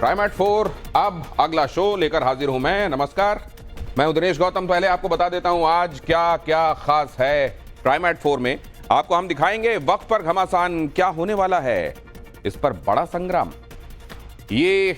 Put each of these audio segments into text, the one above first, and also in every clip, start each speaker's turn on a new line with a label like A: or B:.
A: ट्राइमेट 4 अब अगला शो लेकर हाजिर हूं मैं। नमस्कार, मैं हूं दिनेश गौतम। पहले आपको बता देता हूं आज क्या क्या खास है ट्राइमेट 4 में। आपको हम दिखाएंगे वक्त पर घमासान क्या होने वाला है, इस पर बड़ा संग्राम, ये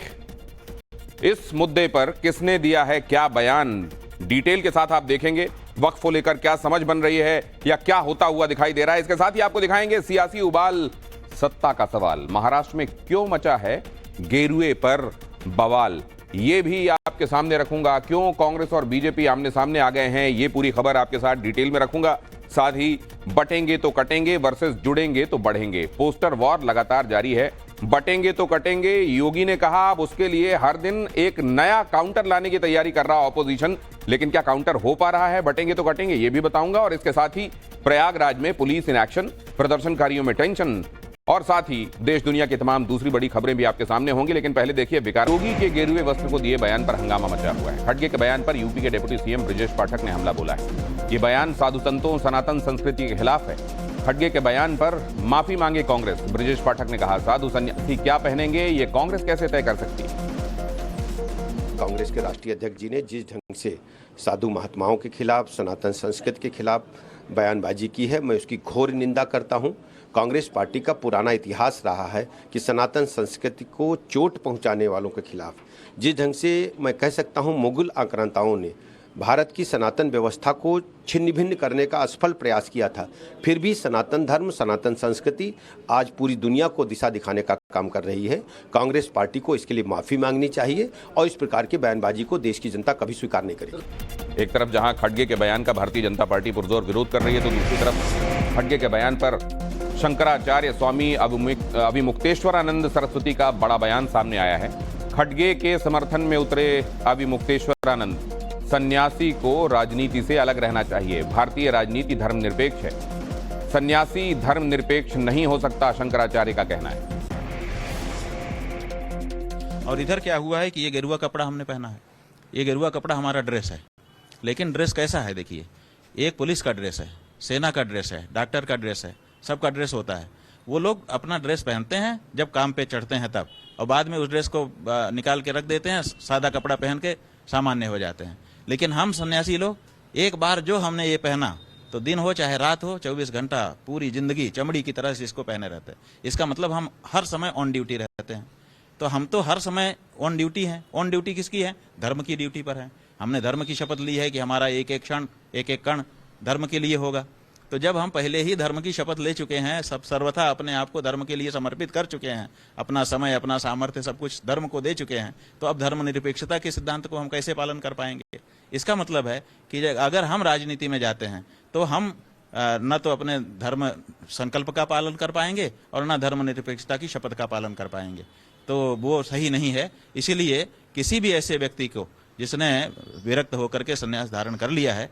A: इस मुद्दे पर किसने दिया है क्या बयान, डिटेल के साथ आप देखेंगे। वक्फ को लेकर क्या समझ बन रही है या क्या होता हुआ दिखाई दे रहा है, इसके साथ ही आपको दिखाएंगे सियासी उबाल, सत्ता का सवाल, महाराष्ट्र में क्यों मचा है गेरुए पर बवाल, ये भी आपके सामने रखूंगा। क्यों कांग्रेस और बीजेपी आमने सामने आ गए हैं, ये पूरी खबर आपके साथ डिटेल में रखूंगा। साथ ही बटेंगे तो कटेंगे वर्सेस जुड़ेंगे तो बढ़ेंगे, पोस्टर वॉर लगातार जारी है। बटेंगे तो कटेंगे, योगी ने कहा अब उसके लिए हर दिन एक नया काउंटर लाने की तैयारी कर रहा ऑपोजिशन, लेकिन क्या काउंटर हो पा रहा है बटेंगे तो कटेंगे, ये भी बताऊंगा। और इसके साथ ही प्रयागराज में पुलिस इन एक्शन, प्रदर्शनकारियों में टेंशन, और साथ ही देश दुनिया की तमाम दूसरी बड़ी खबरें भी आपके सामने होंगी। लेकिन पहले देखिए विकास योगी के गेरुए वस्त्र को दिए बयान पर हंगामा मचा हुआ है। खड़गे के बयान पर यूपी के डिप्टी सीएम ब्रजेश पाठक ने हमला बोला है। ये बयान साधु संतों, सनातन संस्कृति के खिलाफ है। खड़गे के बयान पर माफी मांगे कांग्रेस। ब्रजेश पाठक ने कहा साधु सन्यासी क्या पहनेंगे ये कांग्रेस कैसे तय कर सकती है।
B: कांग्रेस के राष्ट्रीय अध्यक्ष जी ने जिस ढंग से साधु महात्माओं के खिलाफ, सनातन संस्कृति के खिलाफ बयानबाजी की है, मैं उसकी घोर निंदा करता हूं। कांग्रेस पार्टी का पुराना इतिहास रहा है कि सनातन संस्कृति को चोट पहुंचाने वालों के खिलाफ, जिस ढंग से मैं कह सकता हूं मुगल आक्रांताओं ने भारत की सनातन व्यवस्था को छिन्न भिन्न करने का असफल प्रयास किया था, फिर भी सनातन धर्म, सनातन संस्कृति आज पूरी दुनिया को दिशा दिखाने का काम कर रही है। कांग्रेस पार्टी को इसके लिए माफ़ी मांगनी चाहिए और इस प्रकार की बयानबाजी को देश की जनता कभी स्वीकार नहीं करेगी।
A: एक तरफ जहां खड़गे के बयान का भारतीय जनता पार्टी पुरजोर विरोध कर रही है, तो दूसरी तरफ खड़गे के बयान पर शंकराचार्य स्वामी अभिमुक्तेश्वरानंद सरस्वती का बड़ा बयान सामने आया है। खड़गे के समर्थन में उतरे अभिमुक्तेश्वरानंद, सन्यासी को राजनीति से अलग रहना चाहिए, भारतीय राजनीति धर्मनिरपेक्ष है, सन्यासी धर्मनिरपेक्ष नहीं हो सकता, शंकराचार्य का कहना है।
C: और इधर क्या हुआ है कि ये गेरुआ कपड़ा हमने पहना है, ये गेरुआ कपड़ा हमारा ड्रेस है, लेकिन ड्रेस कैसा है देखिए, एक पुलिस का ड्रेस है, सेना का ड्रेस है, डॉक्टर का ड्रेस है, सबका ड्रेस होता है। वो लोग अपना ड्रेस पहनते हैं जब काम पे चढ़ते हैं तब, और बाद में उस ड्रेस को निकाल के रख देते हैं, सादा कपड़ा पहन के सामान्य हो जाते हैं। लेकिन हम सन्यासी लोग एक बार जो हमने ये पहना, तो दिन हो चाहे रात हो, 24 घंटा पूरी जिंदगी चमड़ी की तरह से इसको पहने रहते हैं। इसका मतलब हम हर समय ऑन ड्यूटी रहते हैं। तो हम तो हर समय ऑन ड्यूटी हैं। ऑन ड्यूटी किसकी है? धर्म की ड्यूटी पर है। हमने धर्म की शपथ ली है कि हमारा एक एक क्षण, एक एक कण धर्म के लिए होगा। तो जब हम पहले ही धर्म की शपथ ले चुके हैं, सब सर्वथा अपने आप को धर्म के लिए समर्पित कर चुके हैं, अपना समय, अपना सामर्थ्य, सब कुछ धर्म को दे चुके हैं, तो अब धर्मनिरपेक्षता के सिद्धांत को हम कैसे पालन कर पाएंगे? इसका मतलब है कि अगर हम राजनीति में जाते हैं तो हम न तो अपने धर्म संकल्प का पालन कर पाएंगे और न धर्मनिरपेक्षता की शपथ का पालन कर पाएंगे, तो वो सही नहीं है। इसीलिए किसी भी ऐसे व्यक्ति को जिसने विरक्त होकर के संन्यास धारण कर लिया है,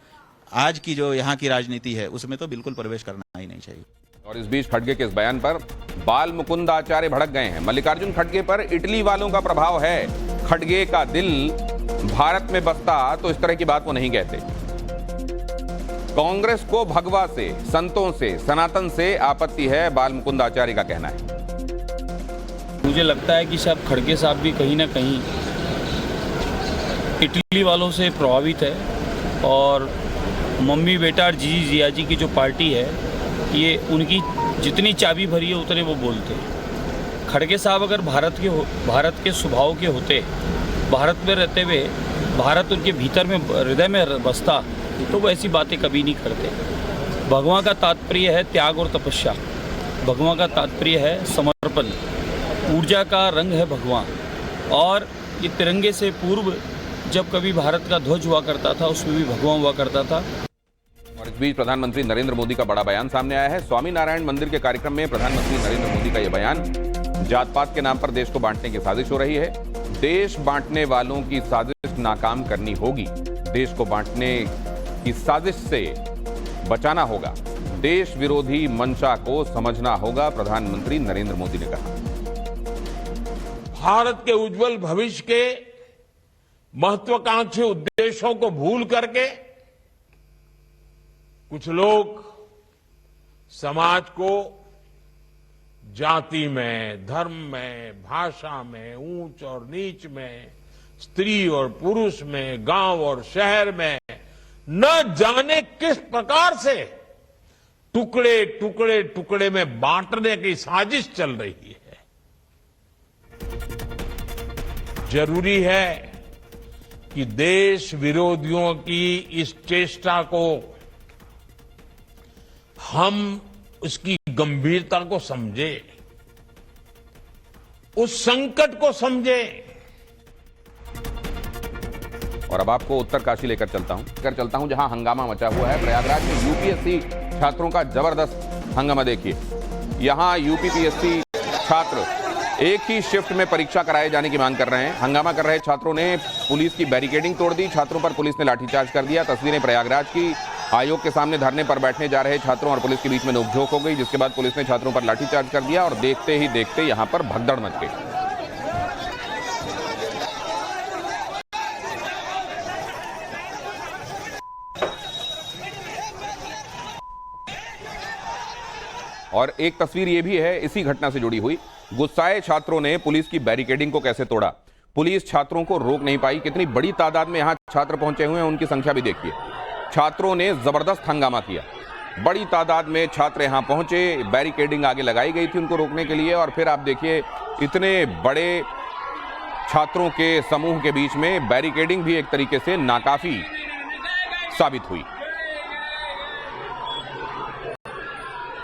C: आज की जो यहाँ की राजनीति है उसमें तो बिल्कुल प्रवेश करना ही नहीं चाहिए।
A: और इस बीच खड़गे के इस बयान पर बाल मुकुंद आचार्य भड़क गए हैं। मल्लिकार्जुन खड़गे पर इटली वालों का प्रभाव है, खड़गे का दिल भारत में बसता तो इस तरह की बात वो नहीं कहते। कांग्रेस को भगवा से, संतों से, सनातन से आपत्ति है, बाल मुकुंद आचार्य का कहना है।
D: मुझे लगता है कि साहब खड़गे साहब भी कहीं ना कहीं इटली वालों से प्रभावित है, और मम्मी बेटा और जीजी जिया जी की जो पार्टी है, ये उनकी जितनी चाबी भरी है उतने वो बोलते हैं। खड़गे साहब अगर भारत के स्वभाव के होते, भारत में रहते हुए भारत उनके भीतर में, हृदय में बसता, तो वो ऐसी बातें कभी नहीं करते। भगवान का तात्पर्य है त्याग और तपस्या, भगवान का तात्पर्य है समर्पण, ऊर्जा का रंग है भगवान। और ये तिरंगे से पूर्व जब कभी भारत का ध्वज हुआ करता था, उसमें भी भगवान हुआ करता था।
A: और इस बीच प्रधानमंत्री नरेंद्र मोदी का बड़ा बयान सामने आया है। स्वामी नारायण मंदिर के कार्यक्रम में प्रधानमंत्री नरेंद्र मोदी का यह बयान, जात पात के नाम पर देश को बांटने की साजिश हो रही है। देश बांटने वालों की साजिश नाकाम करनी होगी, देश को बांटने की साजिश से बचाना होगा, देश विरोधी मंशा को समझना होगा, प्रधानमंत्री नरेंद्र मोदी ने कहा।
E: भारत के उज्जवल भविष्य के महत्वाकांक्षी उद्देश्यों को भूल करके कुछ लोग समाज को जाति में, धर्म में, भाषा में, ऊंच और नीच में, स्त्री और पुरुष में, गांव और शहर में न जाने किस प्रकार से टुकड़े टुकड़े टुकड़े में बांटने की साजिश चल रही है। जरूरी है कि देश विरोधियों की इस चेष्टा को हम उसकी गंभीरता को समझे, उस संकट को समझे।
A: और अब आपको उत्तरकाशी लेकर चलता हूं जहां हंगामा मचा हुआ है। प्रयागराज में यूपीएससी छात्रों का जबरदस्त हंगामा देखिए। यहां यूपीपीएससी छात्र एक ही शिफ्ट में परीक्षा कराए जाने की मांग कर रहे हैं। हंगामा कर रहे छात्रों ने पुलिस की बैरिकेडिंग तोड़ दी। छात्रों पर पुलिस ने लाठीचार्ज कर दिया। तस्वीरें प्रयागराज की। आयोग के सामने धरने पर बैठने जा रहे छात्रों और पुलिस के बीच में नोकझोंक हो गई, जिसके बाद पुलिस ने छात्रों पर लाठीचार्ज कर दिया और देखते ही देखते यहां पर भगदड़ मच गई। और एक तस्वीर ये भी है इसी घटना से जुड़ी हुई। गुस्साए छात्रों ने पुलिस की बैरिकेडिंग को कैसे तोड़ा। पुलिस छात्रों को रोक नहीं पाई। कितनी बड़ी तादाद में यहां छात्र पहुंचे हुए हैं, उनकी संख्या भी देखिए। छात्रों ने जबरदस्त हंगामा किया। बड़ी तादाद में छात्र यहां पहुंचे। बैरिकेडिंग आगे लगाई गई थी उनको रोकने के लिए। और फिर आप देखिए इतने बड़े छात्रों के समूह के बीच में बैरिकेडिंग भी एक तरीके से नाकाफी साबित हुई।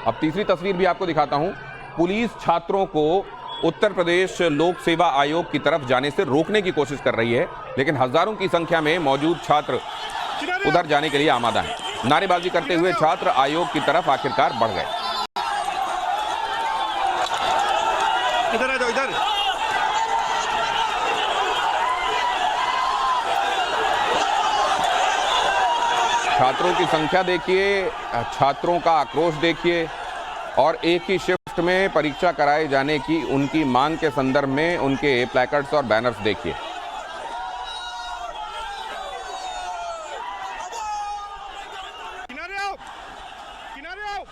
A: अब तीसरी तस्वीर भी आपको दिखाता हूं। पुलिस छात्रों को उत्तर प्रदेश लोक सेवा आयोग की तरफ जाने से रोकने की कोशिश कर रही है, लेकिन हजारों की संख्या में मौजूद छात्र उधर जाने के लिए आमादा हैं। नारेबाजी करते हुए छात्र आयोग की तरफ आखिरकार बढ़ गए।
F: इधर आ जाओ, इधर।
A: छात्रों की संख्या देखिए, छात्रों का आक्रोश देखिए और एक ही शिफ्ट में परीक्षा कराए जाने की उनकी मांग के संदर्भ में उनके प्लैकार्ड्स और बैनर्स देखिए।
F: किनारे आओ, किनारे आओ।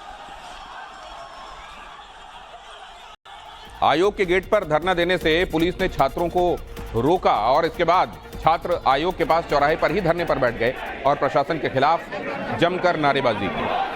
A: आयोग के गेट पर धरना देने से पुलिस ने छात्रों को रोका और इसके बाद छात्र आयोग के पास चौराहे पर ही धरने पर बैठ गए और प्रशासन के खिलाफ जमकर नारेबाजी की।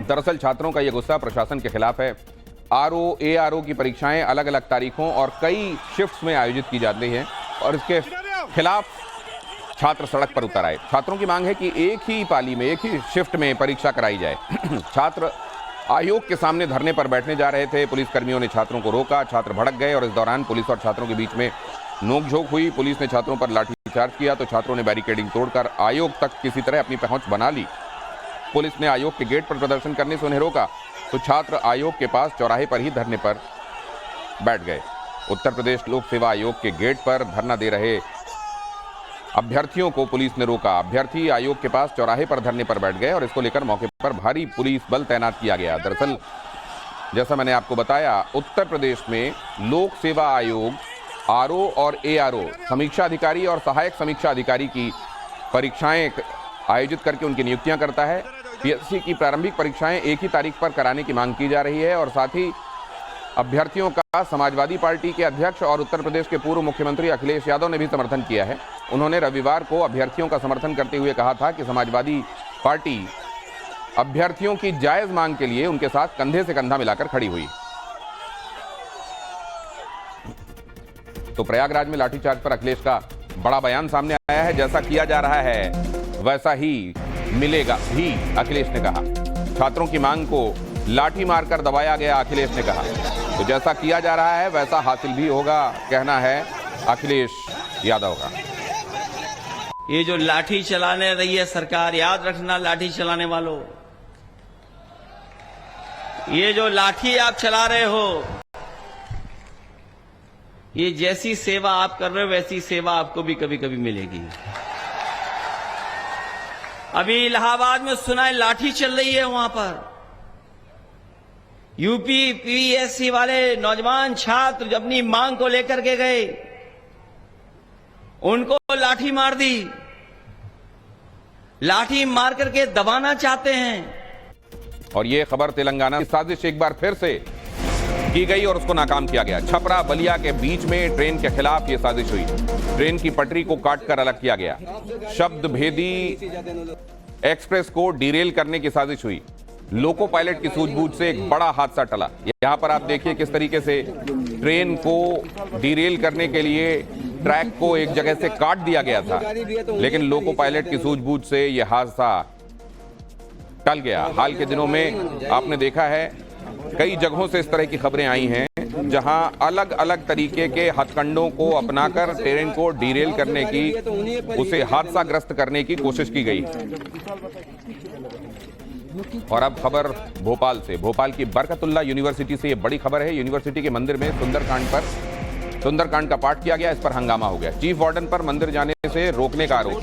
A: दरअसल छात्रों का यह गुस्सा प्रशासन के खिलाफ है। आरओ, एआरओ की परीक्षाएं अलग अलग तारीखों और कई शिफ्ट्स में आयोजित की जाती हैं और इसके खिलाफ छात्र सड़क पर उतर आए। छात्रों की मांग है कि एक ही पाली में, एक ही शिफ्ट में परीक्षा कराई जाए। छात्र आयोग के सामने धरने पर बैठने जा रहे थे। पुलिसकर्मियों ने छात्रों को रोका। छात्र भड़क गए और इस दौरान पुलिस और छात्रों के बीच में नोकझोंक हुई। पुलिस ने छात्रों पर लाठीचार्ज किया तो छात्रों ने बैरिकेडिंग तोड़कर आयोग तक किसी तरह अपनी पहुंच बना ली। पुलिस ने आयोग के गेट पर प्रदर्शन करने से उन्हें रोका तो छात्र आयोग के पास चौराहे पर ही धरने पर बैठ गए। उत्तर प्रदेश लोक सेवा आयोग के गेट पर धरना दे रहे अभ्यर्थियों को पुलिस ने रोका। अभ्यर्थी आयोग के पास चौराहे पर धरने पर बैठ गए और इसको लेकर मौके पर भारी पुलिस बल तैनात किया गया। दरअसल जैसा मैंने आपको बताया, उत्तर प्रदेश में लोक सेवा आयोग आरओ और एआरओ समीक्षा अधिकारी और सहायक समीक्षा अधिकारी की परीक्षाएं आयोजित करके उनकी नियुक्तियां करता है। पीएससी की प्रारंभिक परीक्षाएं एक ही तारीख पर कराने की मांग की जा रही है और साथ ही अभ्यर्थियों का समाजवादी पार्टी के अध्यक्ष और उत्तर प्रदेश के पूर्व मुख्यमंत्री अखिलेश यादव ने भी समर्थन किया है। उन्होंने रविवार को अभ्यर्थियों का समर्थन करते हुए कहा था कि समाजवादी पार्टी अभ्यर्थियों की जायज मांग के लिए उनके साथ कंधे से कंधा मिलाकर खड़ी हुई। तो प्रयागराज में लाठीचार्ज पर अखिलेश का बड़ा बयान सामने आया है। जैसा किया जा रहा है वैसा ही मिलेगा भी, अखिलेश ने कहा। छात्रों की मांग को लाठी मारकर दबाया गया, अखिलेश ने कहा। तो जैसा किया जा रहा है वैसा हासिल भी होगा, कहना है अखिलेश यादव का।
G: ये जो लाठी चलाने रही है सरकार, याद रखना लाठी चलाने वालों, ये जो लाठी आप चला रहे हो, ये जैसी सेवा आप कर रहे हो वैसी सेवा आपको भी कभी कभी मिलेगी। अभी इलाहाबाद में सुना है लाठी चल रही है वहां पर। यूपी पीएससी वाले नौजवान छात्र अपनी मांग को लेकर के गए, उनको लाठी मार दी, लाठी मार करके दबाना चाहते हैं।
A: और ये खबर तेलंगाना की साजिश एक बार फिर से की गई और उसको नाकाम किया गया। छपरा बलिया के बीच में ट्रेन के खिलाफ यह साजिश हुई। ट्रेन की पटरी को काटकर अलग किया गया। शब्द भेदी एक्सप्रेस को डिरेल करने की साजिश हुई। लोको पायलट की सूझबूझ से एक बड़ा हादसा टला। यहां पर आप देखिए किस तरीके से ट्रेन को डिरेल करने के लिए ट्रैक को एक जगह से काट दिया गया था, लेकिन लोको पायलट की सूझबूझ से यह हादसा टल गया। हाल के दिनों में आपने देखा है कई जगहों से इस तरह की खबरें आई हैं जहां अलग अलग तरीके के हथकंडों को अपनाकर ट्रेन को डिरेल करने की, उसे हादसाग्रस्त करने की कोशिश की गई। और अब खबर भोपाल से। भोपाल की बरकतुल्लाह यूनिवर्सिटी से यह बड़ी खबर है। यूनिवर्सिटी के मंदिर में सुंदरकांड का पाठ किया गया, इस पर हंगामा हो गया। चीफ वार्डन पर मंदिर जाने से रोकने का आरोप,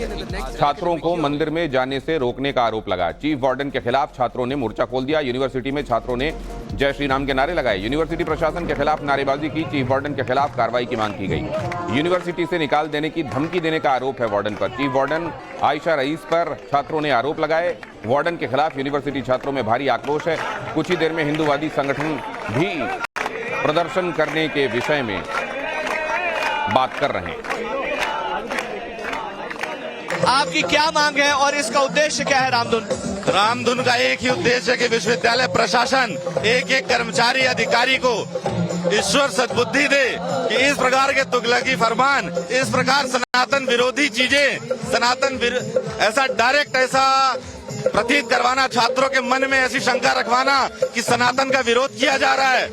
A: छात्रों को मंदिर में जाने से रोकने का आरोप लगा। चीफ वार्डन के खिलाफ छात्रों ने मोर्चा खोल दिया। यूनिवर्सिटी में छात्रों ने जय श्री राम के नारे लगाए। यूनिवर्सिटी प्रशासन के खिलाफ नारेबाजी की। चीफ वार्डन के खिलाफ कार्रवाई की मांग की गई। यूनिवर्सिटी से निकाल देने की धमकी देने का आरोप है वार्डन पर। चीफ वार्डन आयशा रईस पर छात्रों ने आरोप लगाए। वार्डन के खिलाफ यूनिवर्सिटी छात्रों में भारी आक्रोश है। कुछ ही देर में हिंदूवादी संगठन भी प्रदर्शन करने के विषय में बात कर रहे हैं।
H: आपकी क्या मांग है और इसका उद्देश्य क्या है? रामधुन का एक ही उद्देश्य है कि विश्वविद्यालय प्रशासन एक एक कर्मचारी अधिकारी को ईश्वर सद्बुद्धि दे कि इस प्रकार के तुगलकी फरमान, इस प्रकार सनातन विरोधी चीजें, ऐसा डायरेक्ट ऐसा प्रतीत करवाना, छात्रों के मन में ऐसी शंका रखवाना कि सनातन का विरोध किया जा रहा है,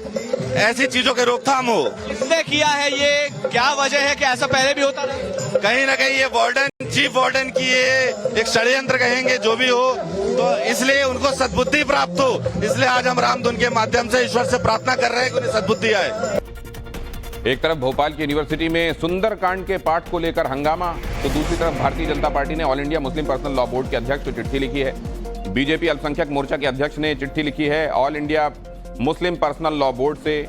H: ऐसी चीजों के रोकथाम हो।
I: किसने किया है ये? क्या वजह है कि ऐसा पहले भी होता रहा?
H: कहीं ना कहीं ये वार्डन, चीफ वार्डन की ये एक षड्यंत्र कहेंगे, जो भी हो, तो इसलिए उनको सद्बुद्धि प्राप्त हो। इसलिए आज हम रामधुन के माध्यम से ईश्वर से प्रार्थना कर रहे हैं कि उन्हें सद्बुद्धि आए।
A: एक तरफ भोपाल की यूनिवर्सिटी में सुंदरकांड के पाठ को लेकर हंगामा, तो दूसरी तरफ भारतीय जनता पार्टी ने all India Muslim personal law board के अध्यक्ष को चिट्ठी लिखी है। बीजेपी अल्पसंख्यक मोर्चा के अध्यक्ष ने चिट्ठी लिखी है। All India Muslim personal law board से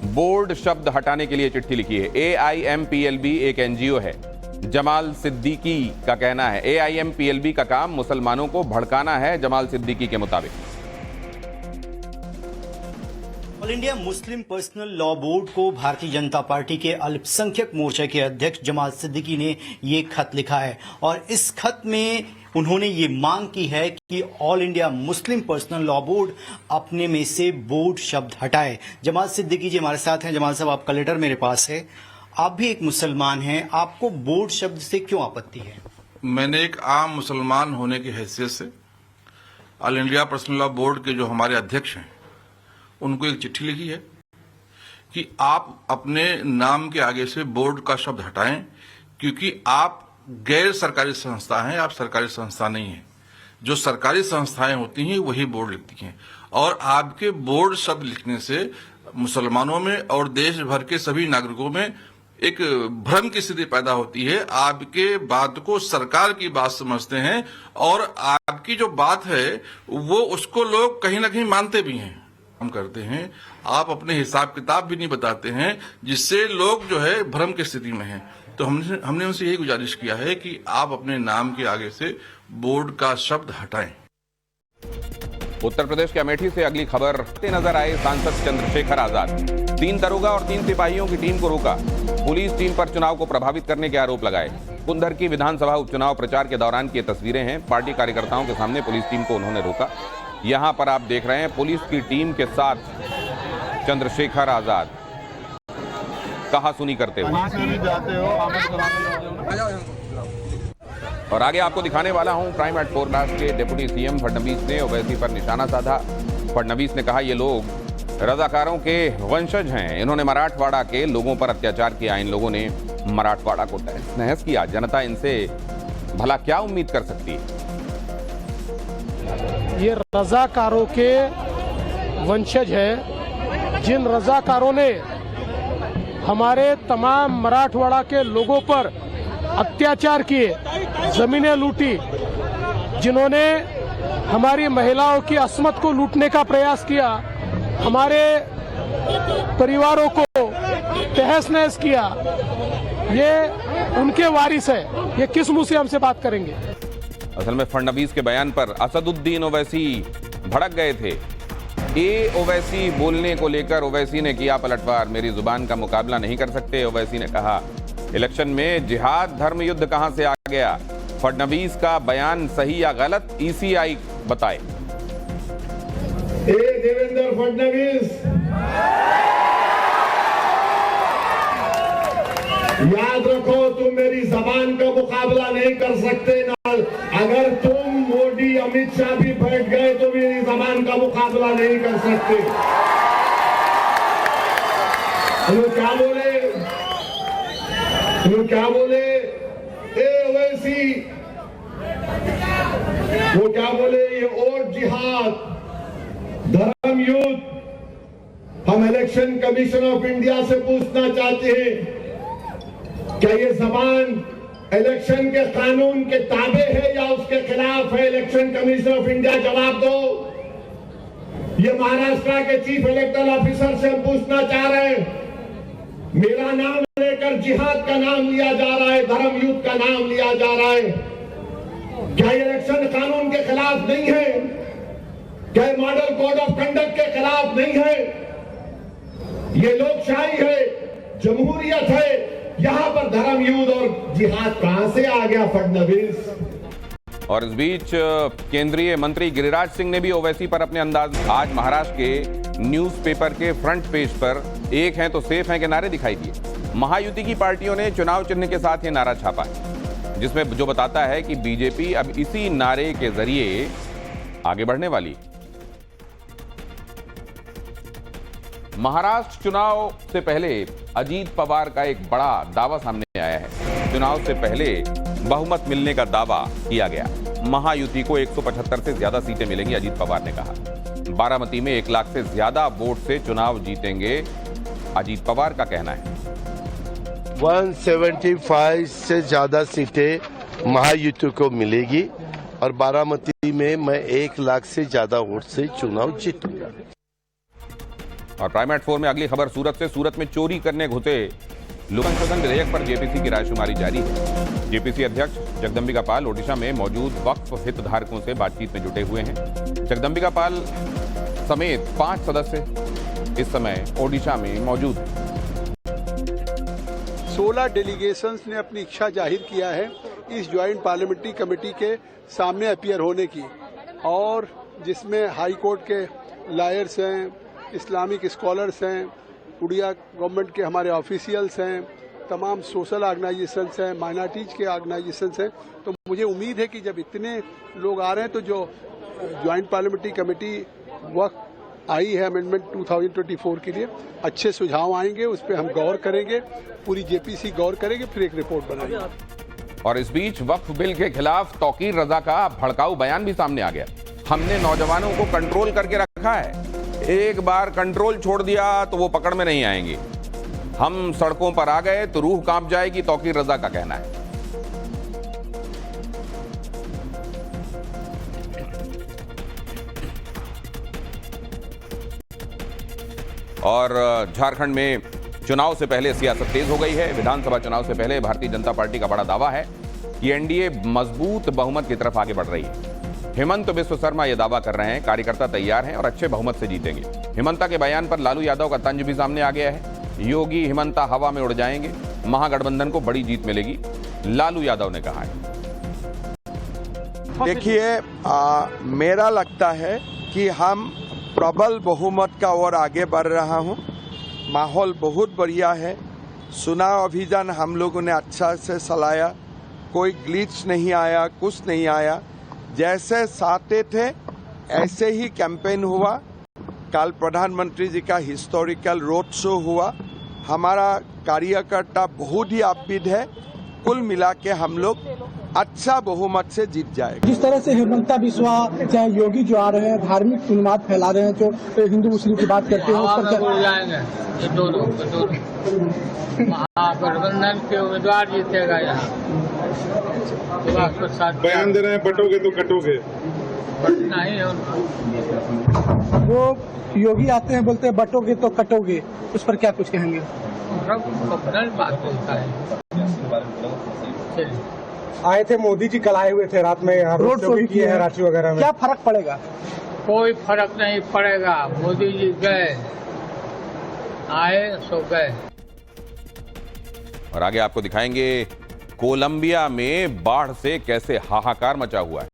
A: बोर्ड शब्द हटाने के लिए चिट्ठी लिखी है। AIMPLB एक NGO है। जमाल सिद्दीकी का कहना है AIMPLB का काम मुसलमानों को भड़काना है। जमाल सिद्दीकी के मुताबिक
J: all India Muslim personal law board को भारतीय जनता पार्टी के अल्पसंख्यक मोर्चा के अध्यक्ष जमाल सिद्दीकी ने ये खत लिखा है और इस खत में उन्होंने ये मांग की है कि all India Muslim personal law board अपने में से बोर्ड शब्द हटाए। जमाल सिद्दीकी जी हमारे साथ हैं। जमाल साहब, आपका लेटर मेरे पास है। आप भी एक मुसलमान हैं, आपको बोर्ड शब्द से क्यों आपत्ति है?
K: मैंने एक आम मुसलमान होने की हैसियत से all India personal law board के जो हमारे अध्यक्ष हैं उनको एक चिट्ठी लिखी है कि आप अपने नाम के आगे से बोर्ड का शब्द हटाएं, क्योंकि आप गैर सरकारी संस्था हैं, आप सरकारी संस्था नहीं हैं। जो सरकारी संस्थाएं होती हैं वही बोर्ड लिखती हैं, और आपके बोर्ड शब्द लिखने से मुसलमानों में और देश भर के सभी नागरिकों में एक भ्रम की स्थिति पैदा होती है। आपके बात को सरकार की बात समझते हैं और आपकी जो बात है वो उसको लोग कहीं ना कहीं मानते भी हैं। हम करते हैं, आप अपने हिसाब किताब भी नहीं बताते हैं, जिससे लोग जो है भ्रम की स्थिति में हैं। तो हमने उनसे यही गुजारिश किया है कि आप अपने नाम के आगे से बोर्ड का शब्द हटाएं।
A: उत्तर प्रदेश के अमेठी से अगली खबर नजर आए सांसद चंद्रशेखर आजाद। 3 दरोगा और 3 सिपाहियों की टीम को रोका। पुलिस टीम पर चुनाव को प्रभावित करने के आरोप लगाए। कुंदर की विधानसभा उपचुनाव प्रचार के दौरान की तस्वीरें हैं। पार्टी कार्यकर्ताओं के सामने पुलिस टीम को उन्होंने रोका। यहां पर आप देख रहे हैं पुलिस की टीम के साथ चंद्रशेखर आजाद कहासुनी करते हुए। और आगे आपको दिखाने वाला हूं प्राइम एट 4 राष्ट्र के डिप्टी सीएम फडणवीस ने ओवैसी पर निशाना साधा। फडणवीस ने कहा ये लोग रजाकारों के वंशज हैं। इन्होंने मराठवाड़ा के लोगों पर अत्याचार किया। इन लोगों ने मराठवाड़ा को तहस नहस किया। जनता इनसे भला क्या उम्मीद कर सकती है?
L: ये रजाकारों के वंशज हैं। जिन रजाकारों ने
F: हमारे तमाम मराठवाड़ा के लोगों पर अत्याचार किए, जमीनें लूटी, जिन्होंने हमारी महिलाओं की अस्मत को लूटने का प्रयास किया, हमारे परिवारों को तहस नहस किया, ये उनके वारिस है। ये किस मुंह से हमसे बात करेंगे?
A: असल में फडणवीस के बयान पर असदुद्दीन ओवैसी भड़क गए थे। ओवैसी बोलने को लेकर ओवैसी ने किया पलटवार। मेरी जुबान का मुकाबला नहीं कर सकते, ओवैसी ने कहा। इलेक्शन में जिहाद धर्म युद्ध कहां से आ गया? फडणवीस का बयान सही या गलत, ईसीआई बताए।
F: देवेंद्र फडणवीस, याद रखो, तुम मेरी जबान का मुकाबला नहीं कर सकते ना। अगर तुम मोदी अमित शाह भी बैठ गए तो मेरी जबान का मुकाबला नहीं कर सकते। वो क्या बोले? ओवैसी, वो क्या बोले? ये और जिहाद, धर्म युद्ध। हम इलेक्शन कमीशन ऑफ इंडिया से पूछना चाहते हैं, क्या ये जबान इलेक्शन के कानून के ताबे है या उसके खिलाफ है? इलेक्शन कमीशन ऑफ इंडिया जवाब दो। ये महाराष्ट्र के चीफ इलेक्टोरल ऑफिसर से हम पूछना चाह रहे हैं, मेरा नाम लेकर जिहाद का नाम लिया जा रहा है, धर्म युद्ध का नाम लिया जा रहा है। क्या ये इलेक्शन कानून के खिलाफ नहीं है? क्या ये मॉडल कोड ऑफ कंडक्ट के खिलाफ नहीं है? ये लोकशाही है, जमहूरियत है, यहां पर धर्म युद्ध और जिहाद कहां से आ गया फडणवीस?
A: और इस बीच केंद्रीय मंत्री गिरिराज सिंह ने भी ओवैसी पर अपने अंदाज। आज महाराष्ट्र के न्यूज़पेपर के फ्रंट पेज पर एक हैं तो सेफ हैं के नारे दिखाई दिए। महायुति की पार्टियों ने चुनाव चिन्ह के साथ ये नारा छापा है, जिसमें जो बताता है कि बीजेपी अब इसी नारे के जरिए आगे बढ़ने वाली। महाराष्ट्र चुनाव से पहले अजीत पवार का एक बड़ा दावा सामने आया है। चुनाव से पहले बहुमत मिलने का दावा किया गया। महायुति को 175 से ज्यादा सीटें मिलेंगी, अजीत पवार ने कहा। बारामती में 1 लाख से ज्यादा वोट से चुनाव जीतेंगे, अजीत पवार का कहना है।
L: 175 से ज्यादा सीटें महायुति को मिलेगी और बारामती में मैं 1 लाख से ज्यादा वोट से चुनाव जीतूंगा।
A: और प्राइमेट 4 में अगली खबर सूरत से। सूरत में चोरी करने घुसे लोक संशोधन विधेयक पर जेपीसी की रायशुमारी जारी है। जेपीसी अध्यक्ष जगदम्बिका पाल ओडिशा में मौजूद वक्फ हितधारकों से बातचीत में जुटे हुए हैं। जगदम्बिका पाल समेत 5 सदस्य इस समय ओडिशा में मौजूद हैं।
M: 16 डेलीगेशंस ने अपनी इच्छा जाहिर किया है इस ज्वाइंट पार्लियामेंट्री कमेटी के सामने अपीयर होने की, और जिसमें हाई कोर्ट के लॉयर्स हैं, इस्लामिक स्कॉलर्स हैं, उड़िया गवर्नमेंट के हमारे ऑफिशियल्स हैं, तमाम सोशल ऑर्गेनाइजेशंस हैं, माइनॉरिटीज के ऑर्गेनाइजेशंस हैं। तो मुझे उम्मीद है कि जब इतने लोग आ रहे हैं तो जो ज्वाइंट पार्लियामेंट्री कमेटी वक्त आई है अमेंडमेंट 2024 के लिए, अच्छे सुझाव आएंगे, उस पर हम गौर करेंगे, पूरी जेपीसी गौर करेंगे, फिर एक रिपोर्ट बनाएंगे।
A: और इस बीच वक्फ बिल के खिलाफ तौकीर रजा का भड़काऊ बयान भी सामने आ गया। हमने नौजवानों को कंट्रोल करके रखा है, एक बार कंट्रोल छोड़ दिया तो वो पकड़ में नहीं आएंगे। हम सड़कों पर आ गए तो रूह कांप जाएगी, तौकीर रजा का कहना है। और झारखंड में चुनाव से पहले सियासत तेज हो गई है। विधानसभा चुनाव से पहले भारतीय जनता पार्टी का बड़ा दावा है कि एनडीए मजबूत बहुमत की तरफ आगे बढ़ रही है। हेमंत बिस्व शर्मा यह दावा कर रहे हैं, कार्यकर्ता तैयार हैं और अच्छे बहुमत से जीतेंगे। हेमंता के बयान पर लालू यादव का तंज भी सामने आ गया है। योगी हेमंता हवा में उड़ जाएंगे, महागठबंधन को बड़ी जीत मिलेगी, लालू यादव ने कहा है।
L: देखिए, मेरा लगता है कि हम प्रबल बहुमत का ओर आगे बढ़ रहा हूं। माहौल बहुत बढ़िया है। चुनाव अभियान हम लोगों ने अच्छा से चलाया, कोई ग्लिच नहीं आया, कुछ नहीं आया। जैसे चाहते थे ऐसे ही कैंपेन हुआ। कल प्रधानमंत्री जी का हिस्टोरिकल रोड शो हुआ। हमारा कार्यकर्ता बहुत ही अपबीट है। कुल मिला के हम लोग अच्छा बहुमत से जीत जाएगा।
M: जिस तरह से हिमंता बिस्वा चाहे योगी जो आ रहे हैं धार्मिक उन्माद फैला रहे हैं, जो हिंदू मुस्लिम की बात करते हैं, उस पर
N: महागठबंधन के उम्मीदवार जीतेगा यहाँ।
F: बयान दे रहे हैं बटोगे तो कटोगे,
N: नहीं है
M: वो योगी आते हैं बोलते हैं बटोगे तो कटोगे, उस पर क्या कुछ कहेंगे?
N: बात बोलता है।
F: आए थे मोदी जी, कल आए हुए थे रात में, यहाँ
M: रोड शो भी किए हैं
F: रांची वगैरह में।
M: क्या फर्क पड़ेगा?
N: कोई फर्क नहीं पड़ेगा। मोदी जी गए, आए सो गए।
A: और आगे आपको दिखाएंगे कोलंबिया में बाढ़ से कैसे हाहाकार मचा हुआ है।